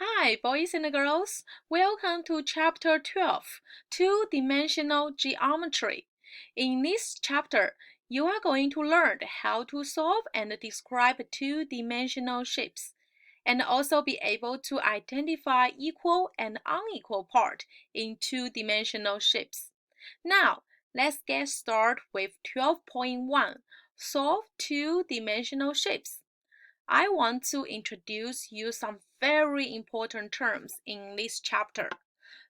Hi, boys and girls. Welcome to Chapter 12, Two-Dimensional Geometry. In this chapter, you are going to learn how to solve and describe two-dimensional shapes, and also be able to identify equal and unequal parts in two-dimensional shapes. Now, let's get started with 12.1, Solve two-dimensional shapes. I want to introduce you some very important terms in this chapter.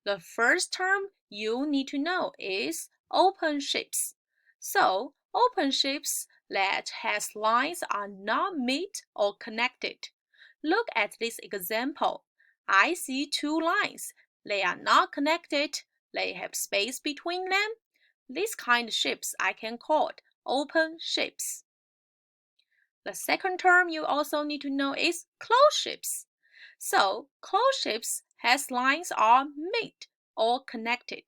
The first term you need to know is open shapes. So, open shapes that has lines are not made or connected. Look at this example. I see two lines. They are not connected. They have space between them. These kind of shapes I can call open shapes. The second term you also need to know is closed shapes. So, closed shapes has lines are made or connected.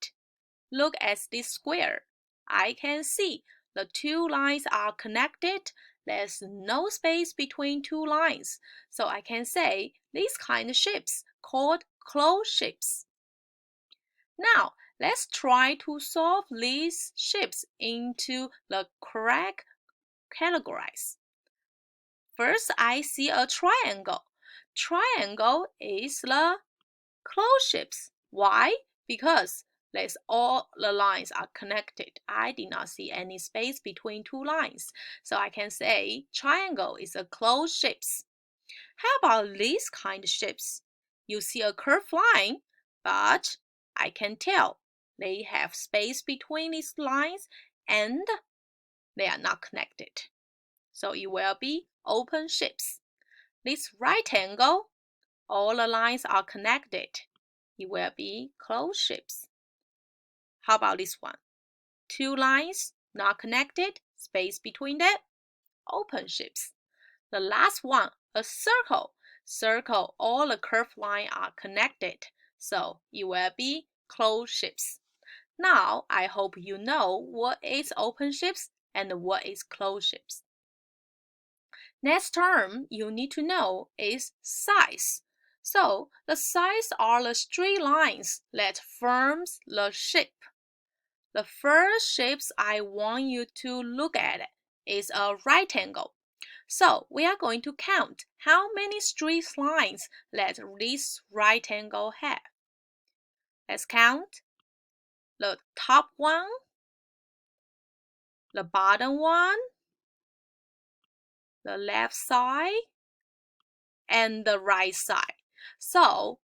Look at this square. I can see the two lines are connected. There's no space between two lines. So I can say these kind of shapes called closed shapes. Now, let's try to solve these shapes into the correct categories. First, I see a triangle. Triangle is the closed shapes. Why? Because all the lines are connected. I did not see any space between two lines. So I can say triangle is a closed shapes. How about these kind of shapes? You see a curved line, but I can tell they have space between these lines and they are not connected. So it will be open shapes. This rectangle, all the lines are connected. It will be closed shapes. How about this one? Two lines, not connected, space between them, open shapes. The last one, a circle. Circle, all the curved lines are connected. So it will be closed shapes. Now, I hope you know what is open shapes and what is closed shapes. Next term you need to know is size. So the size are the straight lines that forms the shape. The first shapes I want you to look at is a rectangle. So we are going to count how many straight lines that this rectangle has. Let's count the top one, the bottom one, the left side, and the right side. So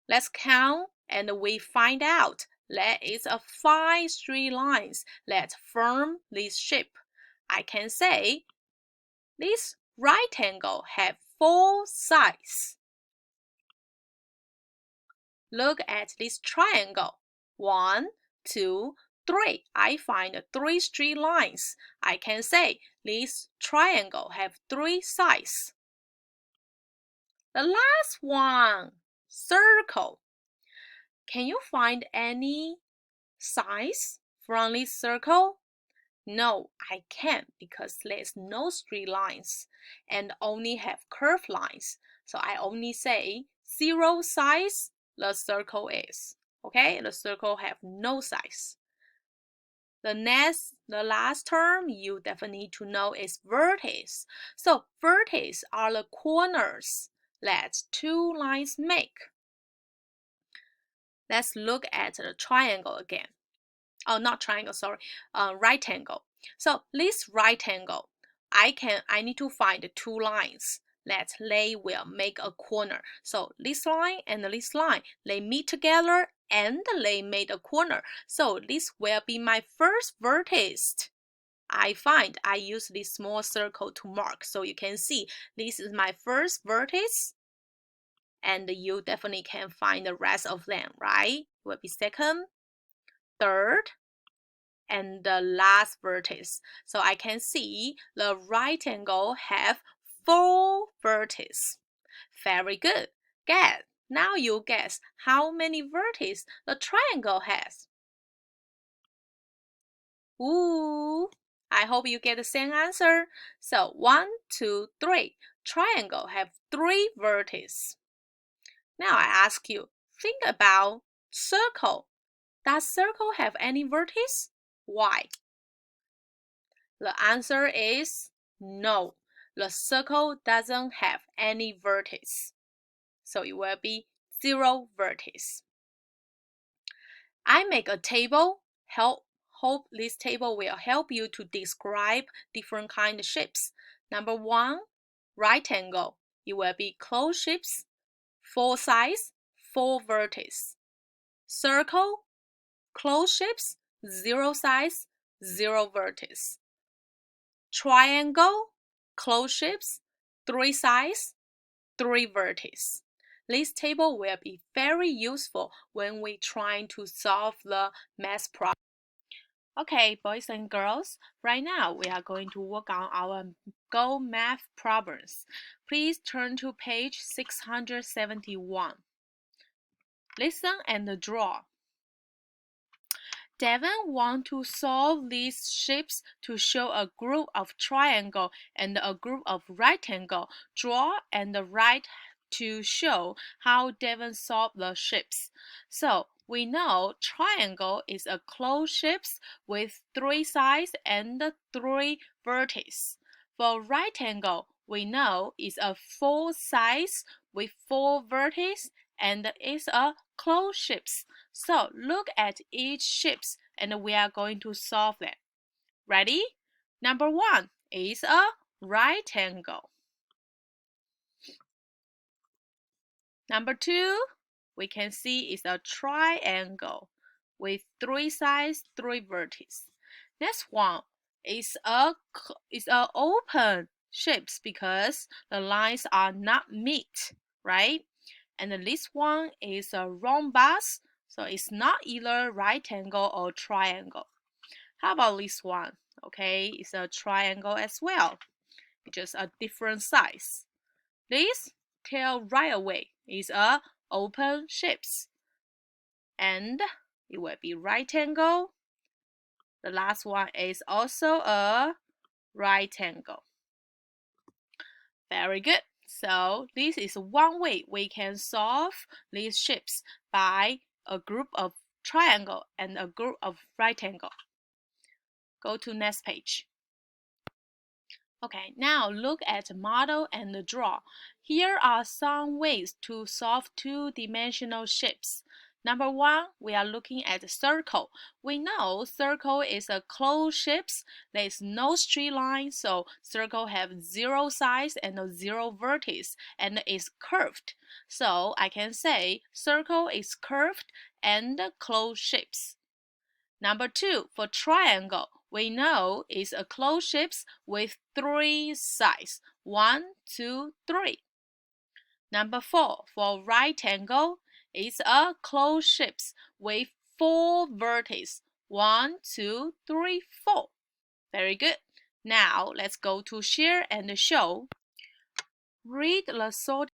let's count and we find out that it's a 5 straight lines that form this shape. I can say this rectangle has 4 sides. Look at this triangle. 1, 2, 3. I find 3 straight lines. I can say this triangle has 3 sides. The last one, circle. Can you find any sides from this circle? No, I can't because there's no straight lines and only have curved lines. So I only say 0 sides the circle is. Okay, the circle have no sides. The last term you definitely need to know is vertex. So vertex are the corners that two lines make. Let's look at the triangle again. Oh, not triangle, sorry, rectangle. So this rectangle, I need to find two lines that they will make a corner. So this line and this line, they meet together and they made a corner. So this will be my first vertex. I use this small circle to mark. So you can see this is my first vertex. And you definitely can find the rest of them, right? Will be second, third, and the last vertex. So I can see the rectangle have 4 vertices. Very good. Good. Now you guess how many vertices the triangle has. Ooh, I hope you get the same answer. So 1, 2, 3. Triangle have 3 vertices. Now I ask you, think about circle. Does circle have any vertex? Why? The answer is no. The circle doesn't have any vertex. So it will be 0 vertex. I make a table. Hope this table will help you to describe different kind of shapes. Number 1, rectangle. It will be closed shapes, 4 sides, 4 vertices. Circle, closed shapes, 0 sides, 0 vertices. Triangle, closed shapes, 3 sides, 3 vertices. This table will be very useful when we trying to solve the math problem. Okay, boys and girls, right now we are going to work on our GoMath problems. Please turn to page 671. Listen and draw. Devon wants to solve these shapes to show a group of triangle and a group of rectangle. Draw and write to show how Devon solved the shapes. So we know triangle is a closed shape with 3 sides and 3 vertices. For rectangle, we know is a 4 sides with 4 vertices and is a closed shape. So look at each shapes and we are going to solve them. Ready? Number 1 is a rectangle. Number 2, we can see is a triangle with 3 sides, 3 vertices. Next one is a open shapes because the lines are not meet, right? And this one is a rhombus, so it's not either rectangle or triangle. How about this one? Okay, it's a triangle as well. It's just a different size. This, tell right away, is a open shapes. And it will be rectangle. The last one is also a rectangle. Very good. So this is one way we can solve these shapes by a group of triangle and a group of rectangle. Go to next page. Okay, now look at the model and draw. Here are some ways to solve two-dimensional shapes. Number 1, we are looking at the circle. We know circle is a closed shape. There is no straight line, so circle have 0 sides and 0 vertex and is curved. So I can say circle is curved and closed shapes. Number 2, for triangle, we know it's a closed shape with 3 sides. 1, 2, 3. Number 4, for rectangle, it's a closed shape with 4 vertices. 1, 2, 3, 4. Very good. Now let's go to share and show. Read the sort.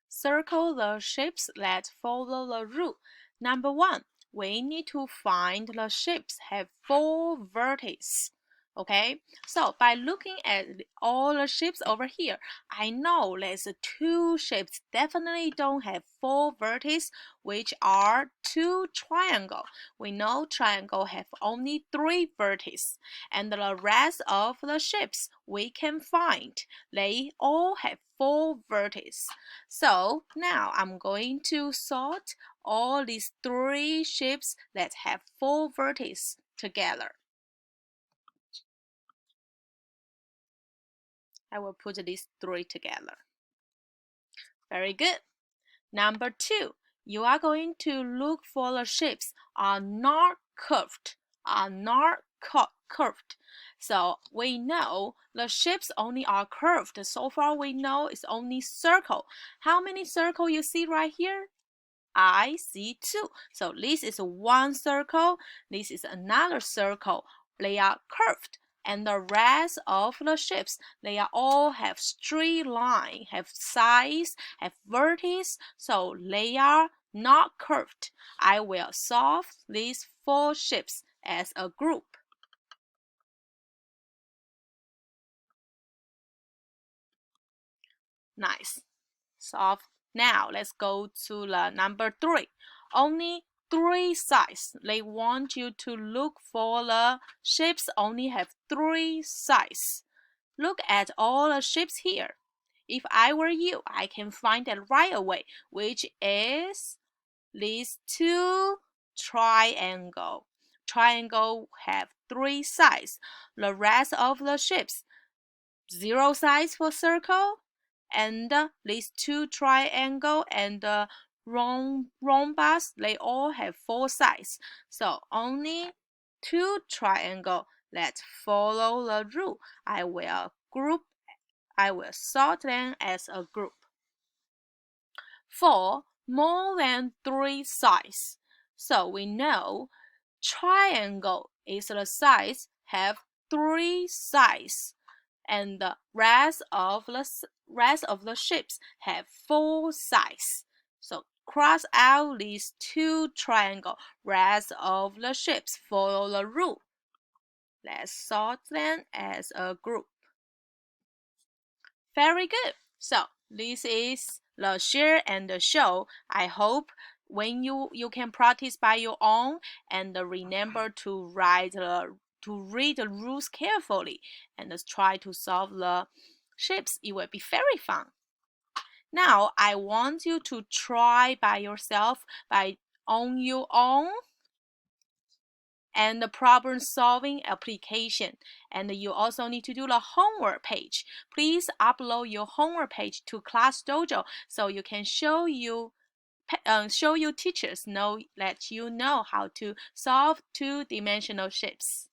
Circle the shapes that follow the rule. Number 1, we need to find the shapes have 4 vertices. Okay, so by looking at all the shapes over here, I know there's 2 shapes definitely don't have 4 vertices, which are 2 triangle. We know triangle have only 3 vertices, and the rest of the shapes we can find they all have 4 vertices. So now I'm going to sort all these 3 shapes that have 4 vertices together. I will put these 3 together. Very good. Number 2, you are going to look for the shapes are not curved, curved. So we know the shapes only are curved. So far we know it's only circle. How many circle you see right here? I see 2. So this is 1 circle, this is another circle. They are curved. And the rest of the shapes, they are all have straight line, have sides, have vertices, so they are not curved. I will solve these 4 shapes as a group. Nice. Solve Now let's go to the number 3. Only 3 sides. They want you to look for the shapes only have 3 sides. Look at all the shapes here. If I were you, I can find it right away, which is these 2 triangle. Triangle have 3 sides. The rest of the shapes, 0 sides for circle, and these 2 triangle and rhombus, they all have 4 sides. So only 2 triangle. Let's follow the rule. I will sort them as a group. 4, more than 3 sides. So we know triangle is the sides have 3 sides, and the rest of the shapes have 4 sides. So cross out these 2 triangle. Rest of the shapes follow the rule. Let's sort them as a group. Very good. So this is the share and the show. I hope when you can practice by your own and remember to read the rules carefully and try to solve the shapes. It will be very fun. Now I want you to try by yourself on your own and the problem solving application. And you also need to do the homework page. Please upload your homework page to Class Dojo so you can show your teachers know that you know how to solve 2-dimensional shapes.